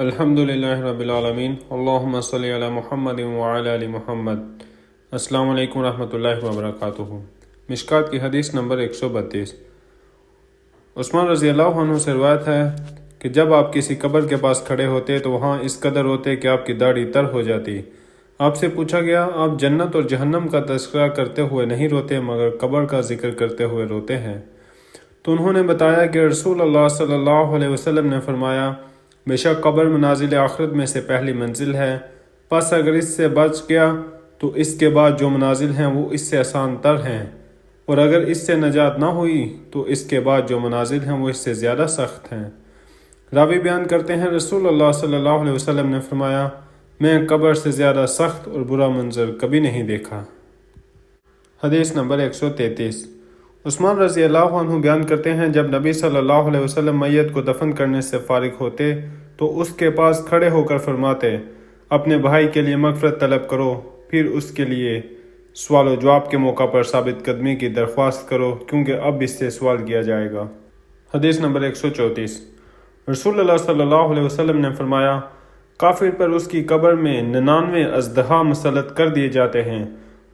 الحمدللہ رب العالمین اللہم صلی علی محمد وعلی آل محمد۔ السلام علیکم ورحمۃ اللہ وبرکاتہ۔ مشکات کی حدیث نمبر 132۔ عثمان رضی اللہ عنہ سے روایت ہے کہ جب آپ کسی قبر کے پاس کھڑے ہوتے تو وہاں اس قدر ہوتے کہ آپ کی داڑھی تر ہو جاتی۔ آپ سے پوچھا گیا، آپ جنت اور جہنم کا تذکرہ کرتے ہوئے نہیں روتے مگر قبر کا ذکر کرتے ہوئے روتے ہیں؟ تو انہوں نے بتایا کہ رسول اللہ صلی اللہ علیہ وسلم نے فرمایا، بے شک قبر منازل آخرت میں سے پہلی منزل ہے، پس اگر اس سے بچ گیا تو اس کے بعد جو منازل ہیں وہ اس سے آسان تر ہیں، اور اگر اس سے نجات نہ ہوئی تو اس کے بعد جو منازل ہیں وہ اس سے زیادہ سخت ہیں۔ راوی بیان کرتے ہیں، رسول اللہ صلی اللہ علیہ وسلم نے فرمایا، میں قبر سے زیادہ سخت اور برا منظر کبھی نہیں دیکھا۔ حدیث نمبر 133۔ عثمان رضی اللہ عنہ بیان کرتے ہیں، جب نبی صلی اللہ علیہ وسلم میت کو دفن کرنے سے فارغ ہوتے تو اس کے پاس کھڑے ہو کر فرماتے، اپنے بھائی کے لیے مغفرت طلب کرو، پھر اس کے لیے سوال و جواب کے موقع پر ثابت قدمی کی درخواست کرو، کیونکہ اب اس سے سوال کیا جائے گا۔ حدیث نمبر 134۔ رسول اللہ صلی اللہ علیہ وسلم نے فرمایا، کافر پر اس کی قبر میں 99 اژدہا مسلط کر دیے جاتے ہیں،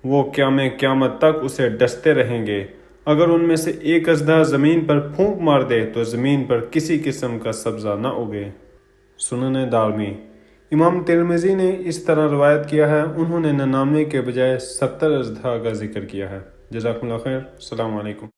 وہ قیامت تک اسے ڈستے رہیں گے، اگر ان میں سے ایک اژدہا زمین پر پھونک مار دے تو زمین پر کسی قسم کا سبزہ نہ اگے۔ سنن دارمی۔ امام ترمذی نے اس طرح روایت کیا ہے، انہوں نے 99 کے بجائے 70 اژدہا کا ذکر کیا ہے۔ جزاکم اللہ خیر، السلام علیکم۔